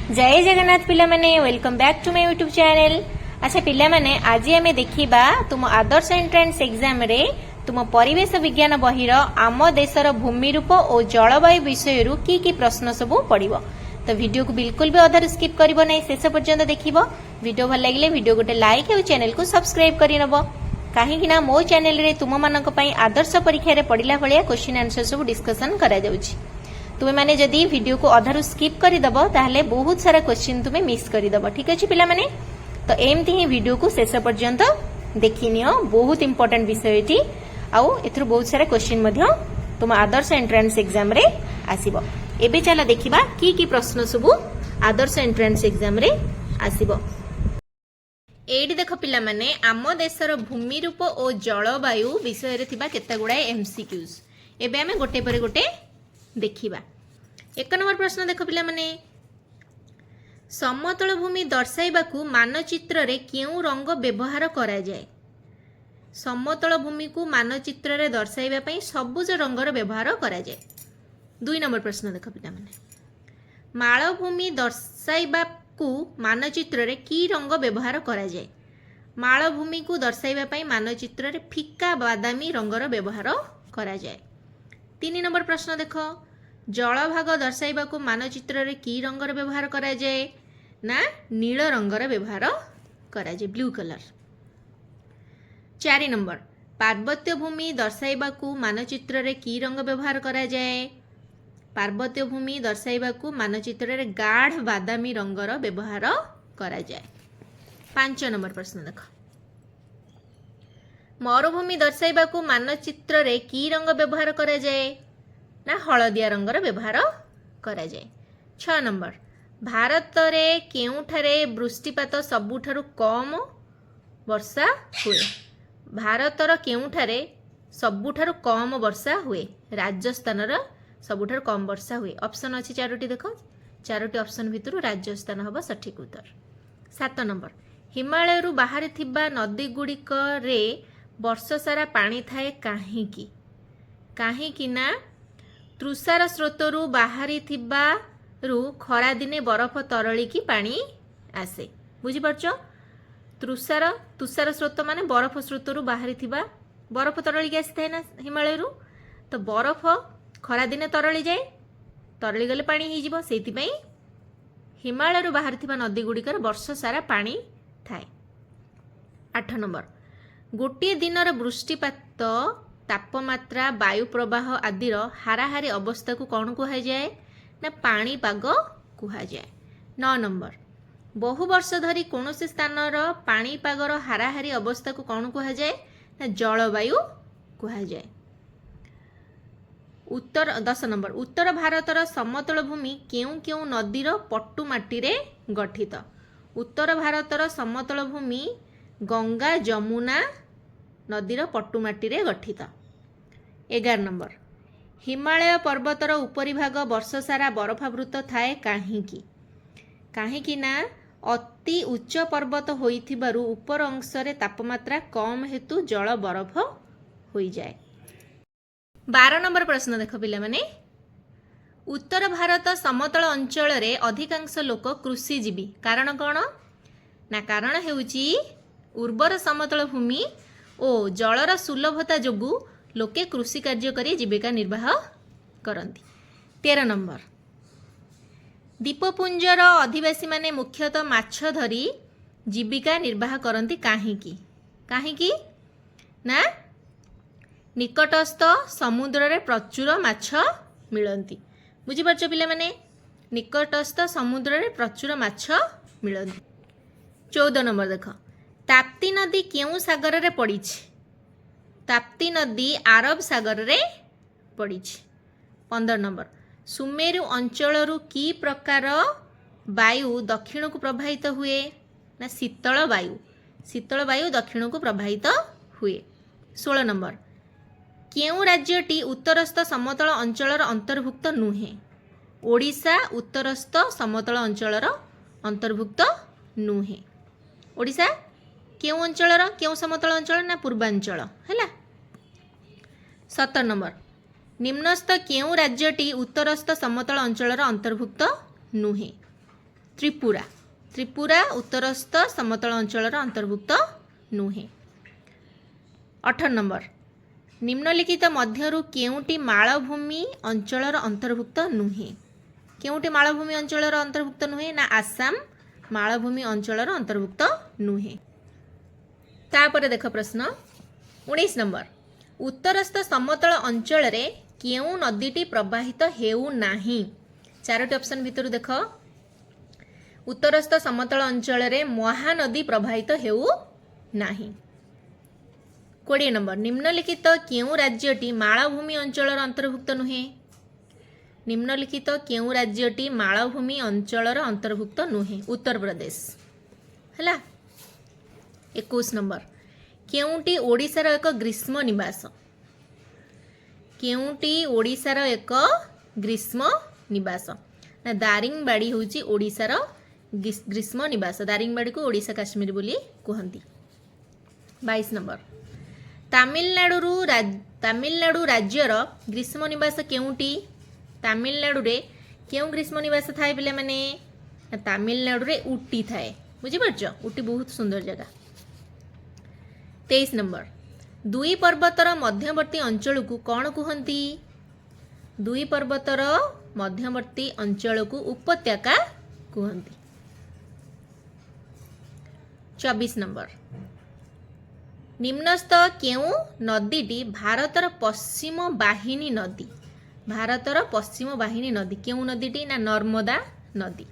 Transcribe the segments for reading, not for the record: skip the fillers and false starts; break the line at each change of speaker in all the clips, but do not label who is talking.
जय जगन्नाथ पिला माने welcome back to my YouTube channel. अच्छा पिला माने आज आमे देखिबा तुम आदर्श एंट्रेंस एग्जाम रे तुम परिवेश विज्ञान बहिर आम देशर भूमि रूप और जलवायु विषय रु की प्रश्न सब पड़िबो। तो वीडियो को बिल्कुल भी अधार स्किप करिवो नै, शेष पर्यंत देखिबो। वीडियो भल लागिले वीडियो गोटे लाइक और चैनल को सब्सक्राइब करि नबो, काहेकि ना मो चैनल रे तुम मानक पई आदर्श परीक्षा रे पडिला भलिया क्वेश्चन आंसर सब डिस्कशन करा जाउची। तुम्हें माने जदि वीडियो को अधारू स्किप करदब ताहले बहुत सारा क्वेश्चन तुम्हें मिस करदब। ठीक अच्छे पिला माने, तो एमती ही वीडियो को शेष पर्यंत देखि नियो, बहुत इंपोर्टेंट विषय एटी आउ एथरो बहुत सारा क्वेश्चन तुम आदर्श एंट्रेंस एग्जाम रे आसीबो। एबे चला देखिबा की प्रश्न सब आदर्श एंट्रेंस एग्जाम रे आसीबो। एडी देख पिला माने आम देशर भूमि रूप और जलवायु विषय रे थिबा केते गुडा एमसीक्यूज एबे हमें गोटे पर गोटे देखिबा। एक नंबर प्रश्न देख पिला माने, समतल भूमि दर्शाइबाकू मानचित्र रे केउ रंग व्यवहार करा जाए। समतल भूमि को मानचित्र रे दर्शाइबा पई सबुज रंगर व्यवहार करा जाए। दुई नंबर प्रश्न देख पिला माने, मालभूमि दर्शाइबाकू मानचित्र रे की रंग व्यवहार करा जाए। मालभूमि को दर्शाइबा पई मानचित्र रे फिका बादामी रंगर व्यवहार करा जाए। तीन नंबर प्रश्न देख, जलभाग दर्शाइबाकू मानचित्र रे की रंगर व्यवहार करा जाए ना नील रंगर व्यवहार करा जाए, ब्लू कलर। चार नंबर, पार्वत्य भूमि दर्शाइबाकू मानचित्र रे की रंग व्यवहार करा जाए। पार्वत्य भूमि दर्शाइबाकू मानचित्र रे गाढ़ बादामी रंगर व्यवहार करा जाए। पांच नंबर प्रश्न देख, मरुभूमि दर्शाइबाकू मानचित्र रे की रंग व्यवहार करा जाए ना हलदिया रंगर व्यवहार करा जाए। 6 नंबर, भारत रे केउठारे वृष्टिपात सबुठारु कम वर्षा हुए। भारतर केउठारे सबुठारु कम वर्षा हुए। राजस्थान रा सबुठारु कम वर्षा हुए। ऑप्शन अछि चारोटी देखो, चारोटी ऑप्शन भितरु राजस्थान हबो सठिक उत्तर। 7 नंबर, हिमालय रु बाहर थिबा नदी गुड़िक रे वर्ष सारा पानी थाए काहेकि। काहेकि ना तुषार स्रोतरु बाहरी थिबारु खरा दिने बरफ तरली की पानी आसे। बुझी परछो, तुषार स्रोत माने बरफ स्रोतरु बाहरी थिबा बरफ तरली की आसी थाए ना हिमालय रु, तो बरफ खरा दिने तरली जाए, तरली गले पानी ही जिवो, सेति पई हिमालय रु बाहरी थिबा नदी गुड़िकर वर्ष सारा पानी थाए। 8 नंबर, गोटे दिनर वृष्टिपात तापमात्रा वायु प्रवाह आदिर हाराहारी अवस्था को कौन कहा जाए ना पाणीपाग कहा जाए। 9 नंबर, बहु वर्ष धरी कौन से स्थानर पाणीपागर हाराहारी अवस्था को कौन कहा जाए ना जलवायु कहा जाए। 10 नंबर, उत्तर भारतर समतल भूमि केउ केउ नदीर पट्टुमाटी रे गठित। उत्तर भारतर समतल भूमि गंगा जमुना नदीर पट्टुमाटी रे गठित। 11 नंबर, हिमालय पर्वतर उपरी भाग वर्ष सारा बरफावृत थाए काहेकि। काहेकि ना अति उच्च पर्वत होइथिबारु ऊपर अंश रे तापमात्रा कम हेतु जल बरफ होई जाए। 12 नंबर प्रश्न देख पिला माने, उत्तर भारत समतल अंचल रे अधिकांश लोक कृषिजीवी, कारण कौन ना कारण हेउची उर्वर समतल भूमि और जलर सुलभता जोगु लोके कृषि कार्य करी जीविका निर्वाह करती। 13 नंबर, द्वीपपुंजर अधिवासी माने मुख्यतः माछ धरी जीविका निर्वाह करती काहेकि। काहेकि ना निकटस्थ समुद्र रे प्रचुर माछ मिलती। बुझी पारछ पिला माने, निकटस्थ समुद्र रे प्रचुर माछ मिलती। 14 नंबर देख, ताप्ती नदी केउ सागर रे पड़ी। ताप्ती नदी आरब सागर रे पड़ी। 15 नंबर, सुमेरु अंचल की प्रकार वायु दक्षिण को प्रभावित हुए ना शीतल वायु। शीतल वायु दक्षिण को प्रभावित हुए। 16 नंबर, केउ राज्यटी उत्तरस्थ समतल अंचलर अंतर्भुक्त नुहे। ओडिशा उत्तरस्थ समतल अंचलर अंतर्भुक्त नुहे। ओडिशा केउ अंचलर केउ समतल अंचल ना पूर्वांचल हैला। 17 नंबर, निम्नस्थ केउ राज्यटी उत्तरस्थ समतल अंचलर अंतर्भुक्त नुहे। त्रिपुरा त्रिपुरा उत्तरस्थ समतल अंचल अंतर्भुक्त नुहे। 18 नंबर निम्नलिखित मध्यरु केउटी मालभूमि अंचल अंतर्भुक्त नुहे। केउटी मालभूमि अंचल अंतर्भुक्त नुहे ना आसाम मालभूमि अंचल अंतर्भुक्त नुहे। तापर देख प्रश्न 19 नंबर उत्तरस्थ समतल अंचल रे केउ नदीटी प्रवाहित हेउ नाही। चारोटी ऑप्शन भितर देख उत्तरस्थ समतल अंचल रे महानदी प्रवाहित हेउ नाही। 20 नंबर निम्नलिखित केउ राज्यटी मालभूमि अंचल अंतर्भुक्त नुहे। निम्नलिखित केउ राज्यटी मालभूमि अंचल अंतर्भुक्त नुहे। उत्तर प्रदेश हला। 21 नंबर केउटी ओडिशार एक ग्रीष्म निवास। केउटी ओडिशार एक ग्रीष्म निवास ना दारिंगबाड़ी होची ओडिशार ग्रीष्म निवास। दारिंगबाड़ी को ओडिशा काश्मीर बोली कहती। 22 नंबर तमिलनाडु राज्यर ग्रीष्म निवास केउटी। तमिलनाडु रे केउ ग्रीष्म निवास थाए पिले माने तमिलनाडु रे उटी थाए। बुझी पारछ उटी बहुत सुंदर जगह। 23 नंबर दुई पर्वतर मध्यवर्ती अंचल को कौन कहती। दुई पर्वतर मध्यवर्ती अंचल को उपत्यका कहती। 24 नंबर निम्नस्थ केउ नदीटी भारतर पश्चिम वाहिनी नदी। भारतर पश्चिम वाहिनी नदी केउ नदीटी ना नर्मदा नदी।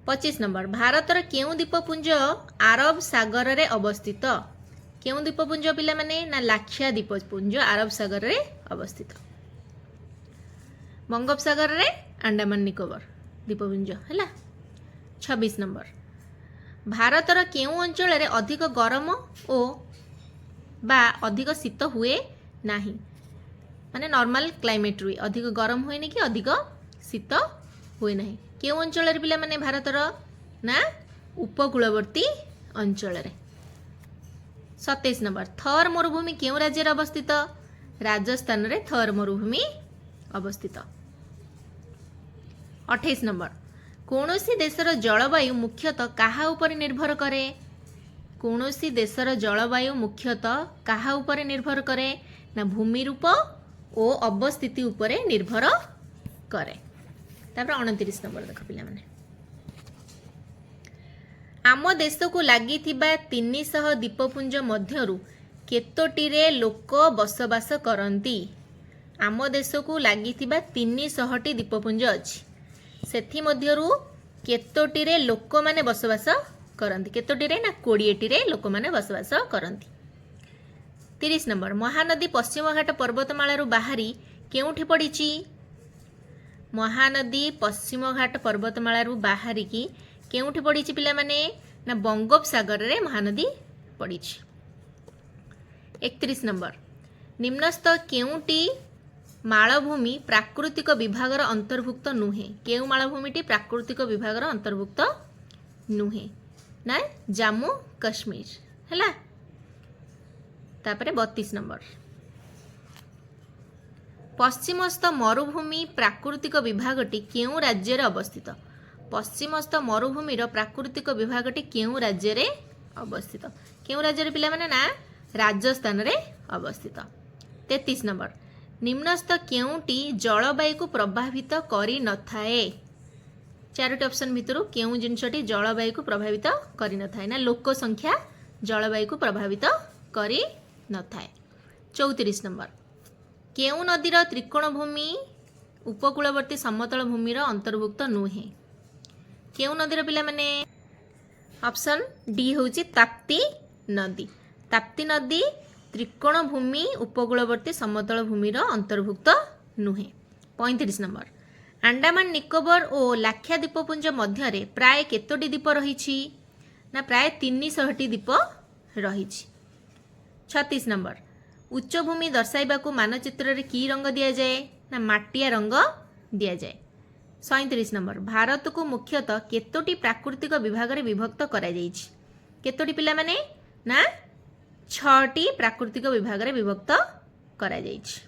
25 नंबर भारतर केउ द्वीपपुंज आरब सागर रे अवस्थित। केउ द्वीपपुंज पिला माने ना लाक्षा द्वीपपुंज आरब सागर रे अवस्थित। बंगोपसागर रे अंडमान निकोबर द्वीपपुंज हला। 26 नंबर भारतर केउ अंचल रे अधिक गरम ओ बा अधिक शीत हुए नाही। माने नॉर्मल क्लाइमेट रुए अधिक गरम हुए नहीं कि अधिक शीत हुए नहीं। केउ अंचल रे पिला माने भारतर ना उपकूलवर्ती अंचल रे। 27 नंबर थर मरुभूमि केउ राज्य रे अवस्थित। राजस्थान रे थर मरुभूमि अवस्थित। 28 नंबर कौनसी देशर जलवायु मुख्यतः काहा उपर निर्भर करे। कौनसी देशर जलवायु मुख्यतः काहा उपर निर्भर करे ना भूमि रूप ओ अवस्थिति उपरे निर्भर करे। तापर 29 नंबर देख पिला माने आम देश को लगी 300 द्वीपपुंज मध्यरु केतोटी रे लोक बसवास करती। आम देश को लगी 300 टी द्वीपपुंज अच्छी सेथि मध्यरु केतोटी रे लोक माने बसवास करती। केतोटी रे ना 20 टी रे लोक माने बसवास करती। 30 नंबर महानदी पश्चिम घाट पर्वतमाला रु बाहरी केउठी पड़ीची। महानदी पश्चिम घाट पर्वतमाला रु बाहरी की केउठी पड़ीची पिला माने ना बंगोपसागर रे महानदी पड़ीची। 31 नंबर निम्नस्थ केउटी मालभूमि प्राकृतिक विभागर अंतर्भुक्त नुहे। केउ मालभूमिटी प्राकृतिक विभागर अंतर्भुक्त नुहे ना जम्मू काश्मीर हैला। तापरे 32 नंबर पश्चिमस्थ मरुभूमि प्राकृतिक विभागटी केउ राज्य रे अवस्थित। पश्चिमस्थ मरुभूमि प्राकृतिक विभागटी केउ राज्य रे अवस्थित। केउ राज्य रे पिला माने ना राजस्थान रे अवस्थित। 33 नंबर निम्नस्थ केउटी जलवायु को प्रभावित करी न थाए। चारोटी ऑप्शन भितर केउ जिनसटी जलवायु को प्रभावित करी न थाए ना लोक संख्या जलवायु को प्रभावित करी न थाए। 34 नंबर केउ नदीर त्रिकोण भूमि उपकूलवर्ती समतल भूमिर अंतर्भुक्त नुहे। केउ नदीर पिला माने ऑप्शन डी होची ताप्ती नदी। ताप्ती नदी त्रिकोण भूमि उपकूलवर्ती समतल भूमिर अंतर्भुक्त नुहे। 35 नंबर अंडमान निकोबर और लाक्षा द्वीपपुंज मध्य प्राय केतोटी द्वीप रही ना प्राय 300 टी द्वीप रही। 36 नंबर उच्चभूमि दर्शाइबाकू मानचित्र रे की रंग दिया जाए ना माटिया रंग दिया जाए। 37 नंबर भारत को मुख्यतः केतोटी प्राकृतिक विभाग रे विभक्त करा जाइछि। केतोटी पिला माने ना 6टी प्राकृतिक विभाग रे विभक्त करा जाइछि।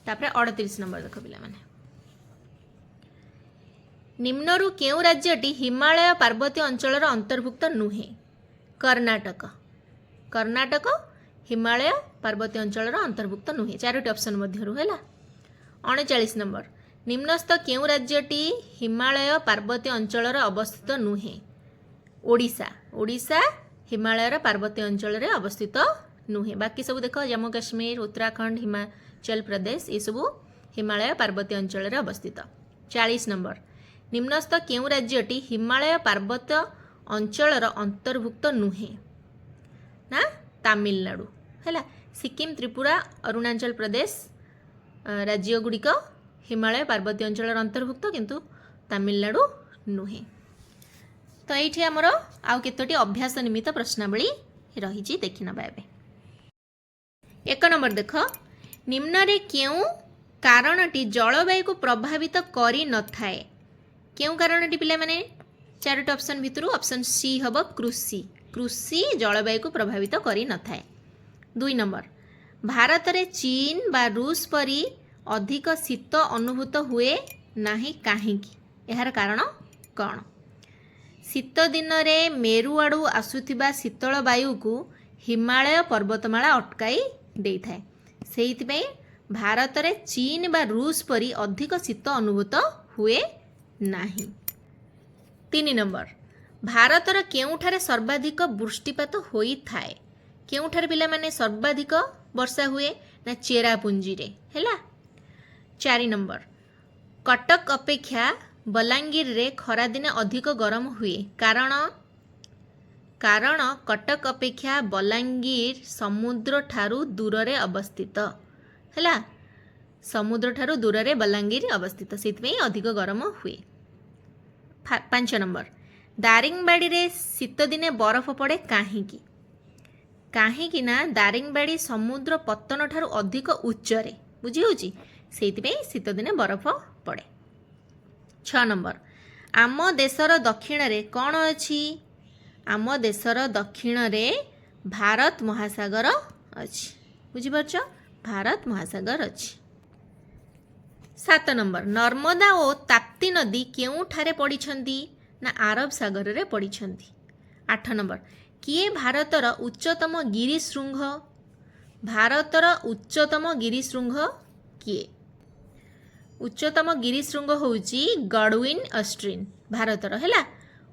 तापरे 38 नंबर देख पिला माने निम्नरू केउ राज्यटी हिमालय पार्वत्य अंचलर अंतर्भुक्त नुहे? कर्णाटक। कर्णाटक हिमालय पार्वत्य अंचलर अंतर्भुक्त नुहे। 4टी ऑप्शन मध्यरु हैला। 39 नंबर निम्नस्थ केउ राज्यटी हिमालय पार्वत्य अंचलर अवस्थित नुहे? ओडिशा। ओडिशा हिमालयर पार्वत्य अंचल अवस्थित नुहे। बाकी सब देख जम्मू काश्मीर, उत्तराखंड, हिमाचल प्रदेश ये सब हिमालय पार्वत्य अंचल अवस्थित। 40 नंबर निम्नस्थ केउ राज्यटी हिमालय पार्वत्य अंचलर अंतर्भुक्त नुहे? ना तमिलनाडु हैला। सिक्किम, त्रिपुरा, अरुणाचल प्रदेश राज्य गुड़िक हिमालय पार्वत्य अंचल अंतर्भुक्त किंतु तमिलनाडु नुहे। तो ये आमर आउ केतोटी अभ्यास निमित्त प्रश्नावली रही देखि नबा। 1 नंबर देख निम्न रे केउ कारणटी जलवायु को प्रभावित करि न थाए? केउ कारणटी पिला माने 4टी ऑप्शन भितरु ऑप्शन सी हबो कृषि। कृषि जलवायु को प्रभावित करि न थाए। 2 नंबर भारत रे चीन बा रूस परी अधिक शीत अनुभूत हुए नाही काहेकि? एहार कारण कौन? शीत दिन रे मेरु आड़ू आसुथिबा शीतल वायु को हिमालय पर्वतमाला अटकाई देई थाए। सेहितपई भारत रे चीन बा रूस परी अधिक शीत अनुभूत हुए नाही। 3 नंबर भारतर केउठारे सर्वाधिक वृष्टिपात होई थाए? केउठारे पिला माने सर्वाधिक वर्षा हुए? ना चेरापुंजी रे हैला। 4 नंबर कटक अपेक्षा बलांगीर रे खरा दिने अधिक गरम हुए? कारण? कारण कटक अपेक्षा बलांगीर समुद्र ठारू दूर रे अवस्थित हैला। समुद्र ठारू दूर रे बलांगीर अवस्थित सेतमें अधिक गरम हुए। 5 नंबर दारिंगबाड़ी रे शीत दिने बरफ पड़े काहेकि? काहेकि ना दारिंगबाड़ी समुद्र पतन ठारू अधिक उच्चरे बुझी होची सेतमें शीत दिने बरफ पड़े। 6 नंबर आम देशर दक्षिण रे कौन अछि? आम देशर दक्षिण रे भारत महासागर अछि। बुझी पारछ भारत महासागर अछि। 7 नंबर नर्मदा और ताप्ती नदी केउठारे पड़िछंती? ना आरब सागर रे पड़िछंती। 8 नंबर किए भारतर उच्चतम गिरिशृंग? भारतर उच्चतम गिरिशृंग किए? उच्चतम गिरिशृंग होउची गडविन ऑस्ट्रिन भारतर हैला।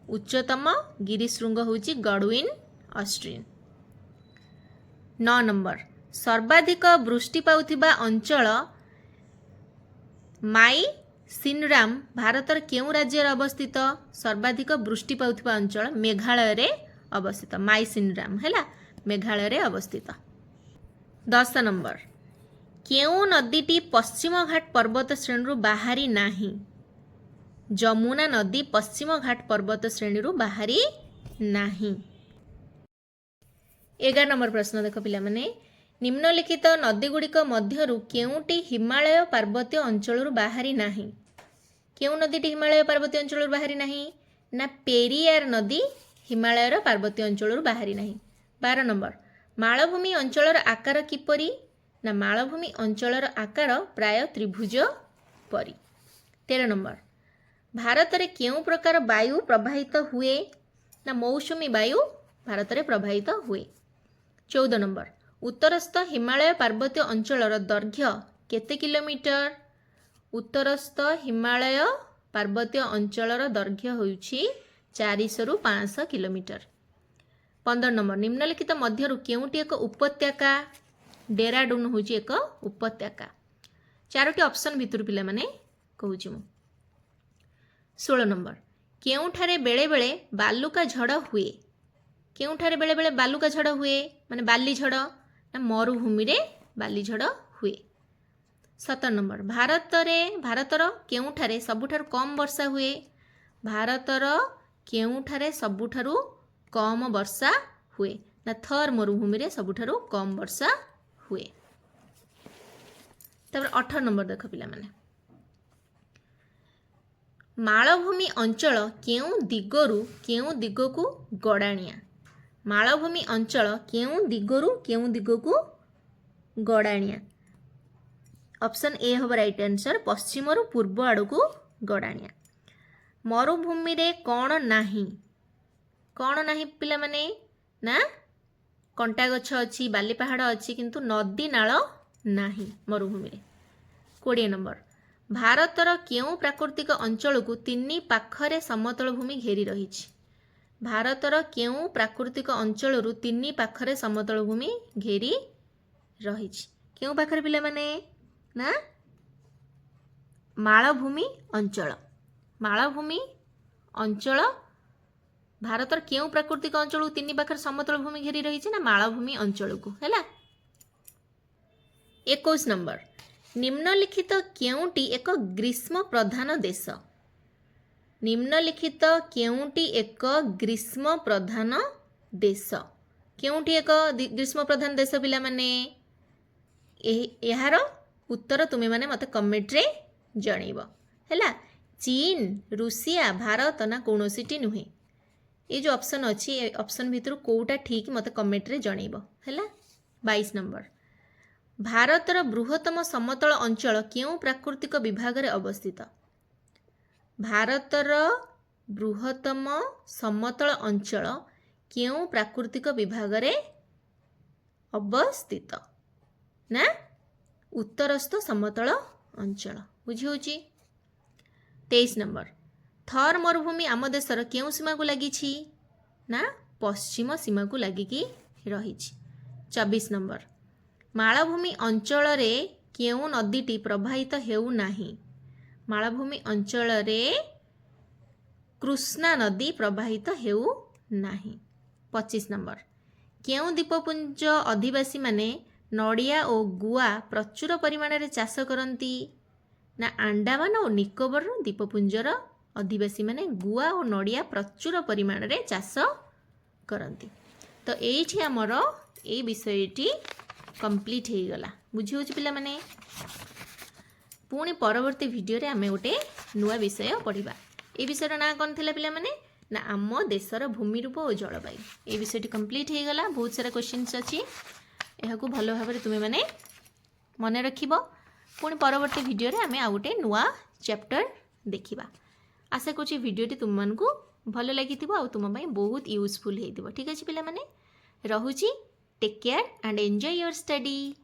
उच्चतम गिरिशृंग होउची गडविन ऑस्ट्रिन। 9 नंबर सर्वाधिक वृष्टि पाउथिबा अंचल माई सिनराम भारतर केउ राज्य अवस्थित? सर्वाधिक वृष्टि पाउथिबा अंचल मेघालय रे अवस्थित। माई सिनराम हैला मेघालय रे अवस्थित। 10 नंबर केउ नदीटी पश्चिम घाट पर्वत श्रेणी बाहरी नाही? जमुना नदी पश्चिम घाट पर्वत श्रेणी बाहरी नाही। 11 नंबर प्रश्न देख पिला माने निम्नलिखित नदी गुड़िक मध्यरु केउटी हिमालय पार्वत्य अंचल बाहरी नाही? केउ नदीटी हिमालय पार्वत्य अंचल बाहरी नाही? ना पेरियार नदी हिमालयर पार्वत्य अंचल बाहरी नाही। 12 नंबर मालभूमि अंचलर आकार किपरि? ना मालभूमि अंचलर आकार प्राय त्रिभुज परी। 13 नंबर भारत रे केउ प्रकार वायु प्रवाहित हुए? ना मौसुमी वायु भारत रे प्रवाहित हुए। 14 नंबर उत्तरस्थ हिमालय पार्वत्य अंचलर दैर्घ्य केते किलोमीटर? उत्तरस्थ हिमालय पार्वत्य अंचलर दैर्घ्य होउछि 400 रु 500 किलोमीटर। 15 नंबर निम्नलिखित मध्यरु केउटी एक उपत्यका? डेराडून होउछि एक उपत्यका। 4टी ऑप्शन भितर पिला माने कहूछि मु। 16 नंबर केउठारे बेले बेले बालुका झड़ हुए? केउठारे बेले बेले बालुका झड़ हुए? माने बाली झड़ ना मरुभूमि रे बाली झड़ हुए। 17 नंबर भारतर केउठारे सबुठारु कम वर्षा हुए? भारतर केउठारे सबुठारु कम वर्षा हुए? ना थर मरुभूमि रे सबुठारु कम वर्षा हुए। तब 18 नंबर देख पिला माने मालभूमि अंचल केउ दिगकु गड़ाणिया? मालभूमि अंचल केउ दिगकु गड़ाणिया? ऑप्शन ए हम राइट आंसर पश्चिम रु पूर्व आड़ को गड़ाणिया। मरुभूमि रे कौन नाही कौन नाही पिला माने ना कंटा गछ अच्छी बाली पहाड़ अच्छी किंतु नदी नाल नाही मरुभूमि रे। 20 नंबर भारतर केउं प्राकृतिक अंचल को तीन पाखरे समतल भूमि घेरी रही। भारतर केउं प्राकृतिक अंचल रु तीन पाखरे समतल भूमि घेरी रही। केउं पाखरे पिला माने ना मालभूमि अंचल। मालभूमि अंचल भारतर केउं प्राकृतिक अंचल तीन पाखरे समतल भूमि घेरी रही ना मालभूमि अंचल को हैला। 21 नंबर निम्नलिखित केउंटी एक ग्रीष्म प्रधान देश। निम्नलिखित केउंटी एक ग्रीष्म प्रधान देश। केउंटी एक ग्रीष्म प्रधान देश पिला माने यार उत्तर तुम्हें माने मते कमेंट रे जणैबो हैला। चीन रूसिया भारत ना कोनोसीटी नुहे। ये जो ऑप्शन अच्छी ऑप्शन भितर कोटा ठीक मते कमेंट रे जणैबो हैला। 22 नंबर भारतर बृहत्तम समतल अंचल केउं प्राकृतिक विभाग रे अवस्थित। भारतर बृहत्तम समतल अंचल केउं प्राकृतिक विभाग रे अवस्थित ना उत्तरस्थ समतल अंचल बुझी होची। 23 नंबर थर मरुभूमि आम देशर केउं सीमा को लगी ना पश्चिम सीमा को लगिकी रही। 24 नंबर मालभूमि अंचल रे केउं नदीटी प्रवाहित हेउ नाही। मालभूमि अंचल रे कृष्णा नदी प्रवाहित हेउ नाही। 25 नंबर केउं द्वीपपुंज अधिवासी माने नड़िया और गुआ प्रचुर परिमाण रे चाष करती ना आंडामान और निकोबर द्वीपपुंजर अधिवासी माने गुआ और नड़िया प्रचुर परिमाण रे चाष करती। तो ये आमर ये विषयटी कंप्लीट हो गला बुझी हो पिला माने। पुणी परवर्ती वीडियो रे आमे गोटे नुआ विषय पढ़िबा। ए विषय ना कौन थिला पिला माने ना आम देशर भूमि रूप और जलवायु ये विषयटी कंप्लीट हो गला। बहुत सारा क्वेश्चंस अच्छी यह भल भाव में तुम्हें मैंने मन रखिब। पुणी परवर्ती वीडियो रे आमे आ गोटे नुआ चैप्टर देखिबा। आशा करूँ वीडियोटी तुम मानकु भल लगी तुम बहुत यूजफुल हो। ठीक अच्छे पिला माने रहुची। Take care and enjoy your study.